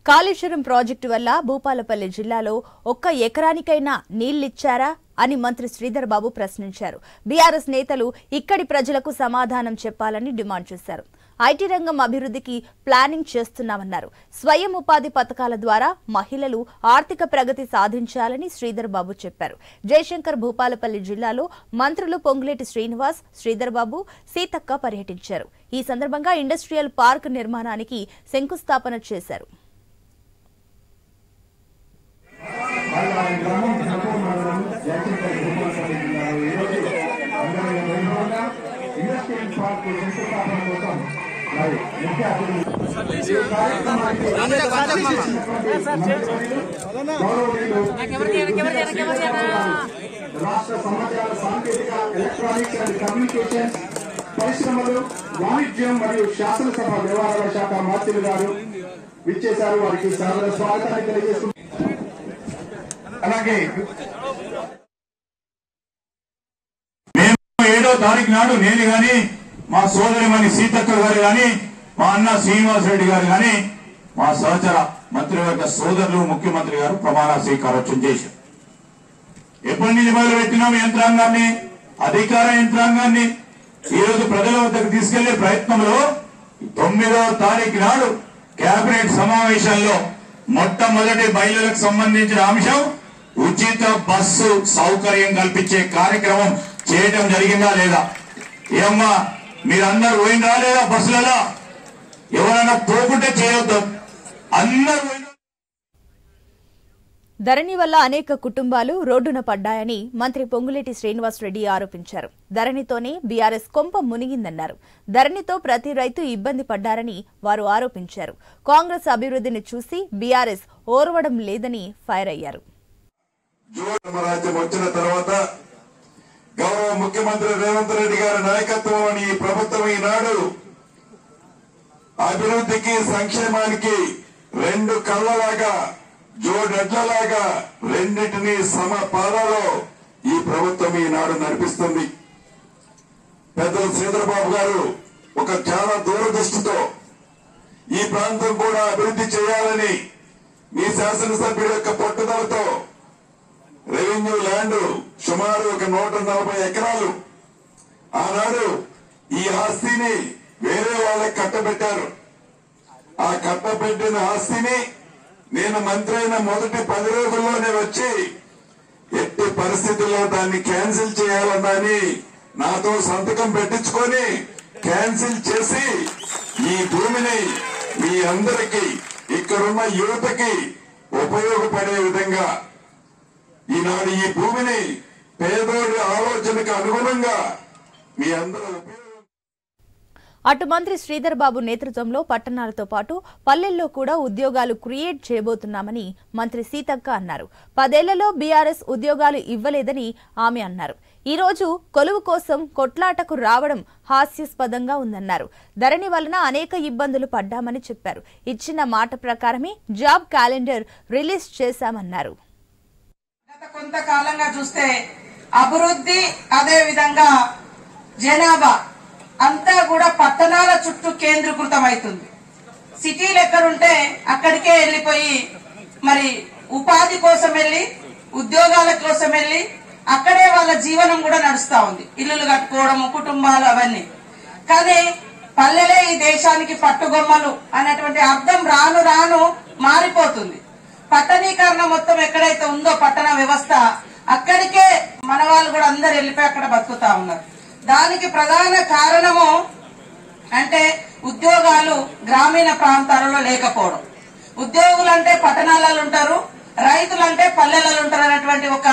Kaleshwaram project వల్ల భూపాలపల్లి జిల్లాలో ఒక్క ఎకరానికైనా నీళ్లిచ్చారా అని మంత్రి శ్రీధర్ బాబు ప్రశ్నించారు. బీఆర్ఎస్ నేతలు ఇక్కడి ప్రజలకు సమాధానం చెప్పాలని డిమాండ్ చేశారు. ఐటీ రంగం అభివృద్ధికి ప్లానింగ్ చేస్తున్నామన్నారు. స్వయం ఉపాధి పథకాల ద్వారా మహిళలు ఆర్థిక ప్రగతి సాధించాలని శ్రీధర్ బాబు చెప్పారు. జయశంకర్ భూపాలపల్లి జిల్లాలో మంత్రులు పొంగులేటి శ్రీనివాస్, శ్రీధర్ బాబు, సీతక్క పర్యటించారు. ఈ సందర్భంగా ఇండస్ట్రియల్ పార్క్ నిర్మాణానికి శంకుస్థాపన చేశారు. రాష్ట్ర సమాచార సాంకేతిక ఎలక్ట్రానిక్స్ అండ్ కమ్యూనికేషన్స్ పరిశ్రమలు వాణిజ్యం మరియు శాసనసభ వ్యవహారాల శాఖ మంత్రులు గారు విచ్చేశారు. వారికి సాదర స్వాగతాన్ని తెలియజేస్తున్నారు. అలాగే 7వ తారీఖు నాడు నేను గాని మా సోదరిమణి సీతక్క గారు గాని మా అన్న శ్రీనివాస్ రెడ్డి గారు గాని మా సహచర మంత్రివర్గ సోదరులు ముఖ్యమంత్రి గారు ప్రమాణ స్వీకారోత్సవం చేశారు. ఎప్పటి నుంచి మొదలుపెట్టినాం యంత్రాంగాన్ని, అధికార యంత్రాంగాన్ని ఈ రోజు ప్రజల వద్దకు తీసుకెళ్లే ప్రయత్నంలో 9వ తారీఖు నాడు కేబినెట్ సమావేశంలో మొట్టమొదటి మహిళలకు సంబంధించిన అంశం ఉచిత బస్సు సౌకర్యం కల్పించే కార్యక్రమం చేయడం జరిగిందా లేదా? ఏమ్మా మీరందరూ పోయినరా లేదా? బస్సులలో ఎవరైనా పోకుంటే చేయొద్దు, అందరూ. ధరణి వల్ల అనేక కుటుంబాలు రోడ్డున పడ్డాయని మంత్రి పొంగులేటి శ్రీనివాస్ రెడ్డి ఆరోపించారు. ధరణితోనే బీఆర్ఎస్ కొంప మునిగిందన్నారు. ధరణితో ప్రతి రైతు ఇబ్బంది పడ్డారని వారు ఆరోపించారు. కాంగ్రెస్ అభివృద్ధిని చూసి బీఆర్ఎస్ ఓర్వడం లేదని ఫైర్ అయ్యారు. రాజ్యం వచ్చిన తర్వాత గౌరవ ముఖ్యమంత్రి రేవంత్ రెడ్డి గారి నాయకత్వంలోని ఈ ప్రభుత్వం ఈనాడు అభివృద్ధికి సంక్షేమానికి రెండు కళ్ళలాగా జోడెడ్లలాగా రెండింటినీ సమ పాలలో ఈ ప్రభుత్వం ఈనాడు నడిపిస్తుంది. పెద్దలు శ్రీధర్ బాబు గారు ఒక చాలా దూరదృష్టితో ఈ ప్రాంతం కూడా అభివృద్ధి చేయాలని మీ శాసనసభ్యుల యొక్క పట్టుదలతో రెవెన్యూ ల్యాండ్ సుమారు ఒక 140 ఎకరాలు ఆనాడు ఈ ఆస్తిని వేరే వాళ్ళకి కట్టబెట్టారు. ఆ కట్టబెట్టిన ఆస్తిని నేను మంత్రి అయిన మొదటి 10 రోజుల్లోనే వచ్చి ఎట్టి పరిస్థితుల్లో దాన్ని క్యాన్సిల్ చేయాలన్నని నాతో సంతకం పెట్టించుకొని క్యాన్సిల్ చేసి ఈ భూమిని మీ అందరికీ ఇక్కడున్న యువతకి ఉపయోగపడే విధంగా ఈనాడు ఈ భూమిని పేదోడి ఆలోచనకు అనుగుణంగా మీ అందరూ అటు మంత్రి శ్రీధర్ బాబు నేతృత్వంలో పట్టణాలతో పాటు పల్లెల్లో కూడా ఉద్యోగాలు క్రియేట్ చేయబోతున్నామని మంత్రి సీతక్క అన్నారు. 10 ఏళ్లలో బీఆర్ఎస్ ఉద్యోగాలు ఇవ్వలేదని ఆమె అన్నారు. ఈ రోజు కొలువు కోసం కొట్లాటకు రావడం హాస్యాస్పదంగా ఉందన్నారు. ధరణి వలన అనేక ఇబ్బందులు పడ్డామని చెప్పారు. ఇచ్చిన మాట ప్రకారమే జాబ్ క్యాలెండర్ రిలీజ్ చేశామన్నారు. కొంతకాలంగా చూస్తే అభివృద్ధి అదే విధంగా జనాభా అంతా కూడా పట్టణాల చుట్టూ కేంద్రీకృతమవుతుంది. సిటీలు ఎక్కడుంటే అక్కడికే వెళ్లిపోయి మరి ఉపాధి కోసం వెళ్లి ఉద్యోగాల కోసం వెళ్లి అక్కడే వాళ్ళ జీవనం కూడా నడుస్తా ఉంది. ఇల్లులు కట్టుకోవడం, కుటుంబాలు అవన్నీ. కానీ పల్లెలే ఈ దేశానికి పట్టుగొమ్మలు అనేటువంటి అర్థం రాను రాను మారిపోతుంది. పట్టణీకరణ మొత్తం ఎక్కడైతే ఉందో పట్టణ వ్యవస్థ అక్కడికే మన వాళ్ళు కూడా అందరు వెళ్లిపోయి అక్కడ బతుకుతా ఉన్నారు. దానికి ప్రధాన కారణము అంటే ఉద్యోగాలు గ్రామీణ ప్రాంతాలలో లేకపోవడం. ఉద్యోగులంటే పట్టణాలలో ఉంటారు, రైతులంటే పల్లెలలో ఉంటారు అనేటువంటి ఒక